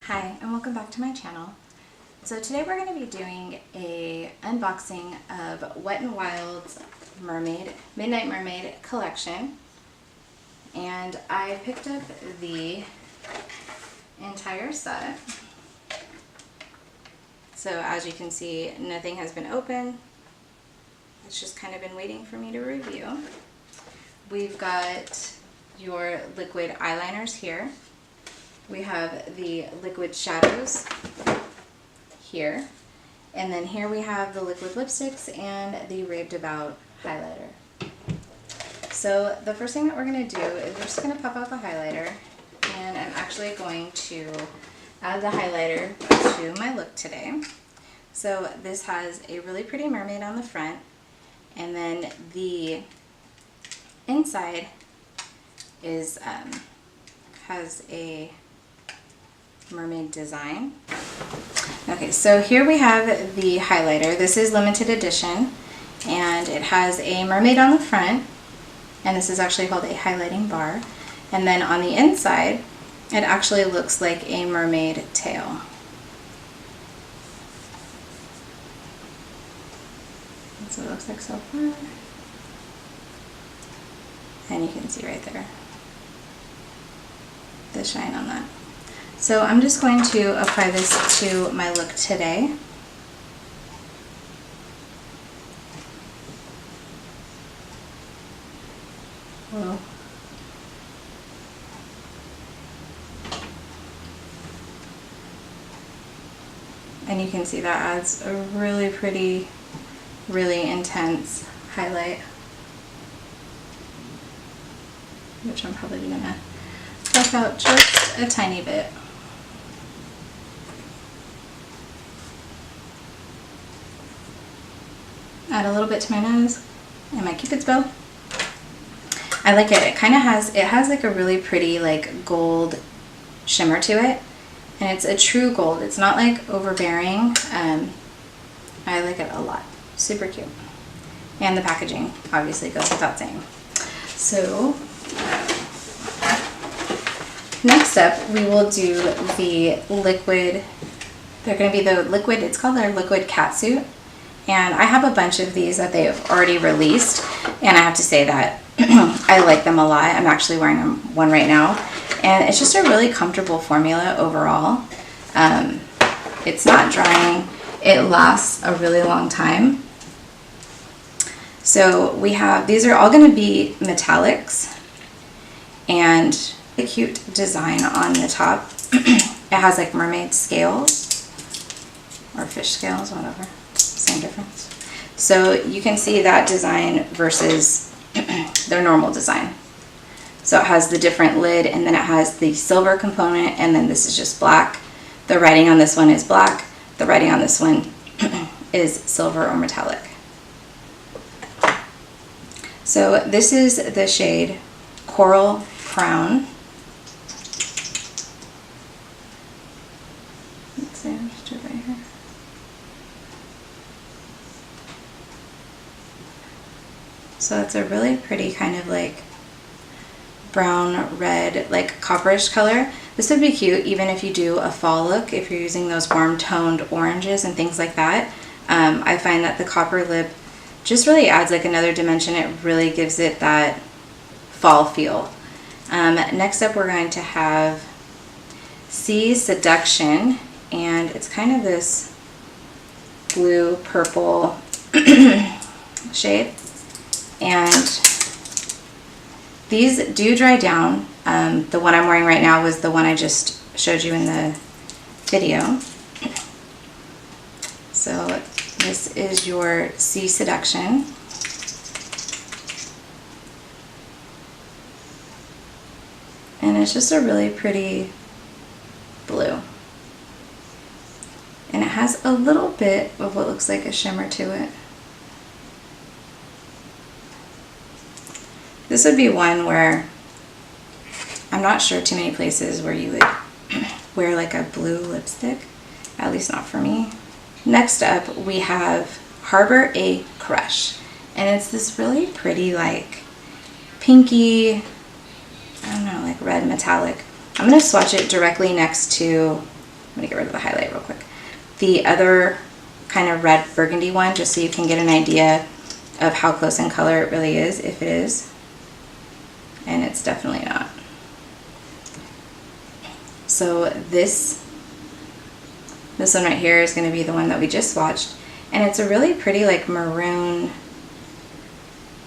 Hi, and welcome back to my channel. So today we're going to be doing a unboxing of Wet n Wild's Midnight Mermaid Collection. And I picked up the entire set. So as you can see, nothing has been open. It's just kind of been waiting for me to review. We've got your liquid eyeliners here. We have the liquid shadows here. And then here we have the liquid lipsticks and the raved about highlighter. So the first thing that we're going to do is we're just going to pop out the highlighter, and I'm actually going to add the highlighter to my look today. So this has a really pretty mermaid on the front, and then the inside is has a mermaid design. Okay, so here we have the highlighter. This is limited edition, and it has a mermaid on the front, and this is actually called a highlighting bar. And then on the inside, it actually looks like a mermaid tail. That's what it looks like so far. And you can see right there the shine on that. So I'm just going to apply this to my look today. Whoa. And you can see that adds a really pretty, really intense highlight, which I'm probably going to buff out just a tiny bit. Add a little bit to my nose and my Cupid's bow. I like it. It kind of has like a really pretty like gold shimmer to it, and it's a true gold. It's not like overbearing. I like it a lot. Super cute. And the packaging obviously goes without saying. So next up, we will do the liquid. They're going to be the liquid, it's called their liquid catsuit. And I have a bunch of these that they've already released, and I have to say that I like them a lot. I'm actually wearing one right now, and it's just a really comfortable formula overall. It's not drying. It lasts a really long time. So we have, these are all going to be metallics, and a cute design on the top. It has like mermaid scales or fish scales, whatever, same difference. So you can see that design versus their normal design. So it has the different lid, and then it has the silver component, and then this is just black. The writing on this one is black. The writing on this one is silver or metallic. So this is the shade Coral Crown. Let's see, I'll just do it right here. So it's a really pretty kind of like brown, red, like copperish color. This would be cute even if you do a fall look, if you're using those warm toned oranges and things like that. I find that the copper lip just really adds like another dimension. It really gives it that fall feel. Next up, we're going to have Sea Seduction, and it's kind of this blue purple shade, and these do dry down. The one I'm wearing right now was the one I just showed you in the video. So this is your Sea Seduction. And it's just a really pretty blue. And it has a little bit of what looks like a shimmer to it. This would be one where I'm not sure too many places where you would wear like a blue lipstick, at least not for me. Next up, we have Harbor a Crush, and it's this really pretty like pinky, I don't know, like red metallic. I'm going to swatch it directly next to I'm gonna get rid of the highlight real quick. The other kind of red burgundy one, just so you can get an idea of how close in color it really is, if it is. And it's definitely not. So this one right here is going to be the one that we just swatched, and it's a really pretty like maroon,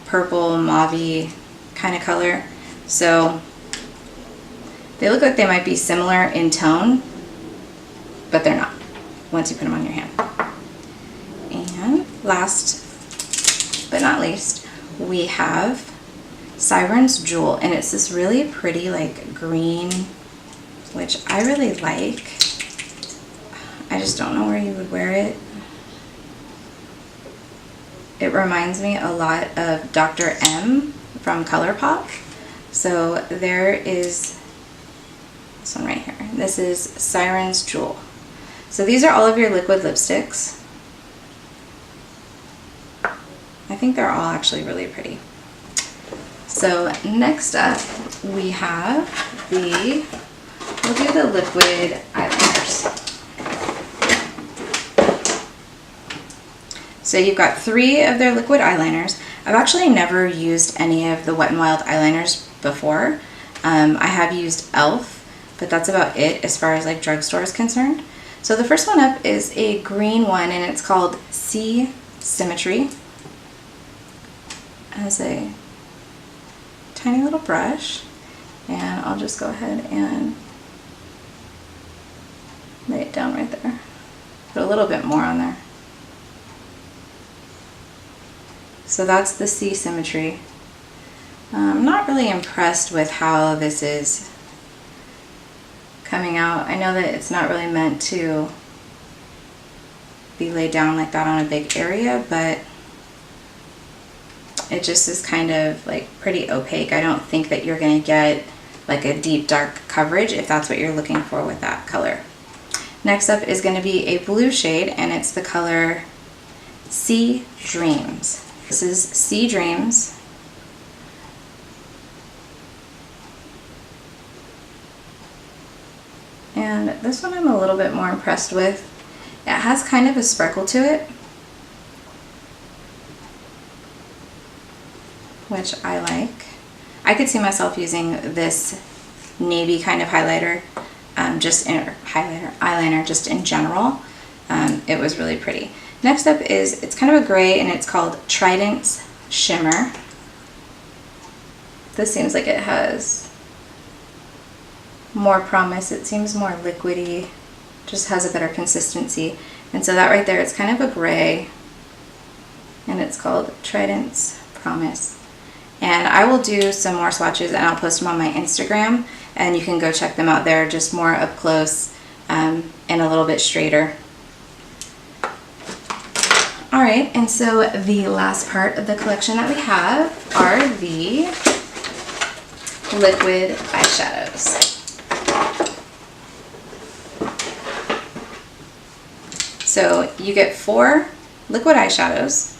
purple, mauve-y kind of color. So they look like they might be similar in tone, but they're not once you put them on your hand. And last but not least, we have Siren's Jewel, and it's this really pretty like green, which I really like. I just don't know where you would wear it. It reminds me a lot of Dr. M from ColourPop. So there is this one right here. This is Siren's Jewel. So these are all of your liquid lipsticks. I think they're all actually really pretty. So next up we have we'll do the liquid eyeliners. So you've got 3 of their liquid eyeliners. I've actually never used any of the Wet n Wild eyeliners before. I have used e.l.f., but that's about it as far as like drugstore is concerned. So the first one up is a green one, and it's called Sea Symmetry. It has a tiny little brush, and I'll just go ahead and lay it down right there. Put a little bit more on there. So that's the Sea Symmetry. I'm not really impressed with how this is coming out. I know that it's not really meant to be laid down like that on a big area, but it just is kind of like pretty opaque. I don't think that you're going to get like a deep dark coverage if that's what you're looking for with that color. Next up is going to be a blue shade, and it's the color Sea Dreams. This is Sea Dreams. And this one I'm a little bit more impressed with. It has kind of a sparkle to it, which I like. I could see myself using this navy kind of highlighter, eyeliner just in general. It was really pretty. Next up is, it's kind of a gray, and it's called Trident's Shimmer. This seems like it has more promise. It seems more liquidy, just has a better consistency. And so that right there, it's kind of a gray, and it's called Trident's Promise. And I will do some more swatches, and I'll post them on my Instagram, and you can go check them out there, just more up close and a little bit straighter. Alright, and so the last part of the collection that we have are the liquid eyeshadows. So you get 4 liquid eyeshadows,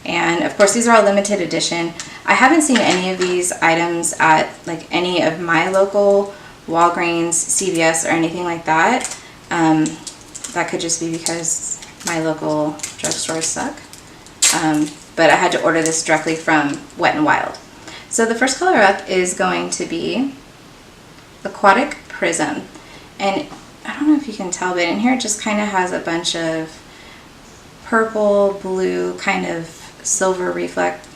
and of course these are all limited edition. I haven't seen any of these items at like any of my local Walgreens, CVS, or anything like that. That could just be because my local drugstores suck. But I had to order this directly from Wet n Wild. So the first color up is going to be Aquatic Prism. And I don't know if you can tell, but in here it just kind of has a bunch of purple, blue, kind of silver reflect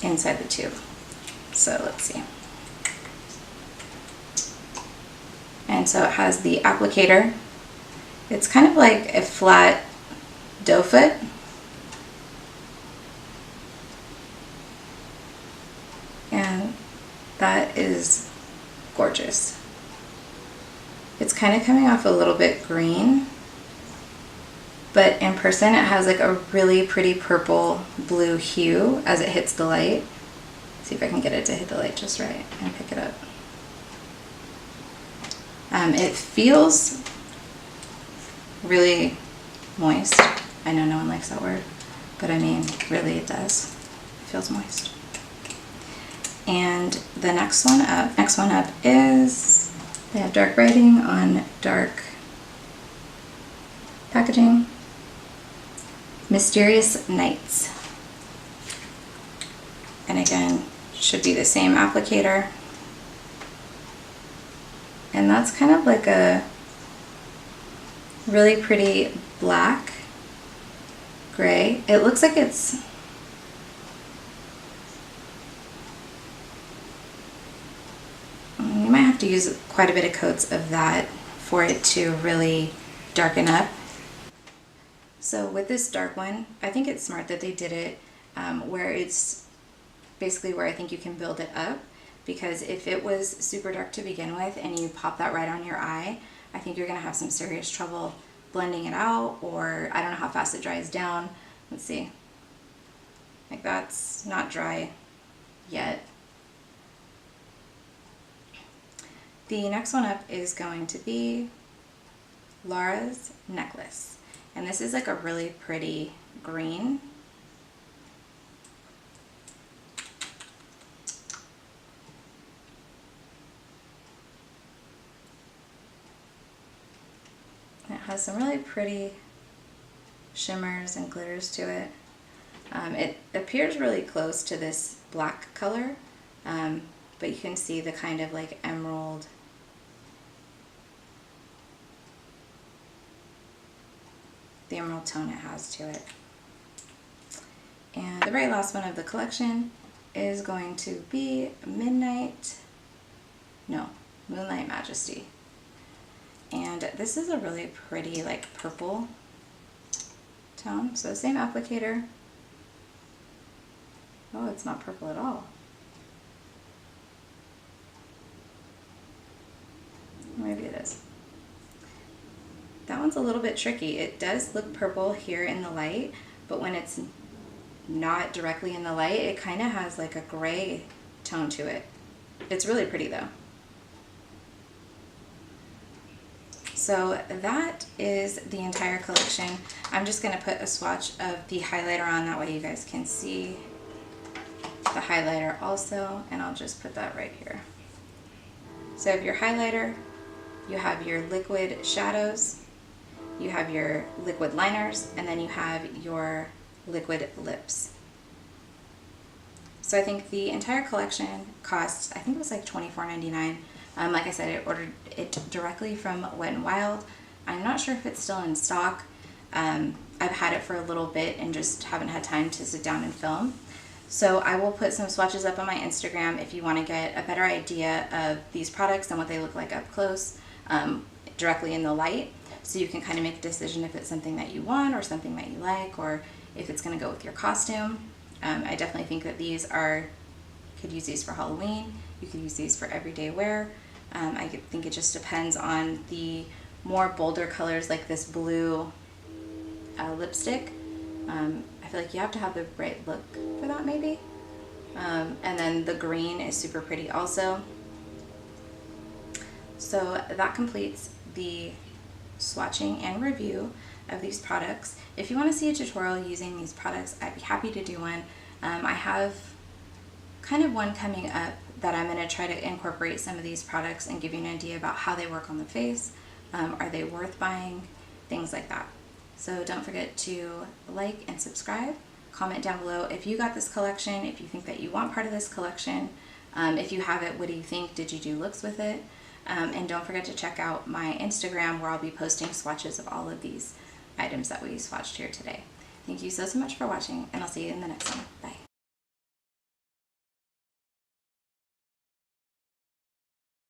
inside the tube. So let's see. And so it has the applicator. It's kind of like a flat doe foot. And that is gorgeous. It's kind of coming off a little bit green, but in person it has like a really pretty purple blue hue as it hits the light. Let's see if I can get it to hit the light just right and pick it up. It feels really moist. I know no one likes that word, but I mean, really it does. It feels moist. And the next one up is, they have dark writing on dark packaging. Mysterious Nights. And again, should be the same applicator. And that's kind of like a really pretty black gray. It looks like it's you might have to use quite a bit of coats of that for it to really darken up. So with this dark one, I think it's smart that they did it where it's basically where I think you can build it up, because if it was super dark to begin with and you pop that right on your eye, I think you're gonna have some serious trouble blending it out, or I don't know how fast it dries down. Let's see, like that's not dry yet. The next one up is going to be Laura's Necklace. And this is like a really pretty green. It has some really pretty shimmers and glitters to it. It appears really close to this black color, but you can see the kind of like emerald tone it has to it. And the very last one of the collection is going to be Moonlight Majesty. And this is a really pretty like purple tone. So same applicator. Oh, it's not purple at all. Maybe it is. That one's a little bit tricky. It does look purple here in the light, but when it's not directly in the light, it kind of has like a gray tone to it. It's really pretty though. So that is the entire collection. I'm just going to put a swatch of the highlighter on, that way you guys can see the highlighter also, and I'll just put that right here. So you have your highlighter, you have your liquid shadows, you have your liquid liners, and then you have your liquid lips. So I think the entire collection costs, I think it was like $24.99. Like I said, I ordered it directly from Wet n Wild. I'm not sure if it's still in stock. I've had it for a little bit and just haven't had time to sit down and film. So I will put some swatches up on my Instagram if you want to get a better idea of these products and what they look like up close, directly in the light. So you can kind of make a decision if it's something that you want or something that you like, or if it's going to go with your costume. I definitely think that these could use these for Halloween. You could use these for everyday wear. I think it just depends on the more bolder colors, like this blue lipstick. I feel like you have to have the right look for that maybe. And then the green is super pretty also. So that completes the swatching and review of these products. If you want to see a tutorial using these products, I'd be happy to do one. I have kind of one coming up that I'm going to try to incorporate some of these products and give you an idea about how they work on the face. Are they worth buying? Things like that. So don't forget to like and subscribe. Comment down below if you got this collection, if you think that you want part of this collection. If you have it, what do you think? Did you do looks with it? And don't forget to check out my Instagram, where I'll be posting swatches of all of these items that we swatched here today. Thank you so much for watching, and I'll see you in the next one. Bye.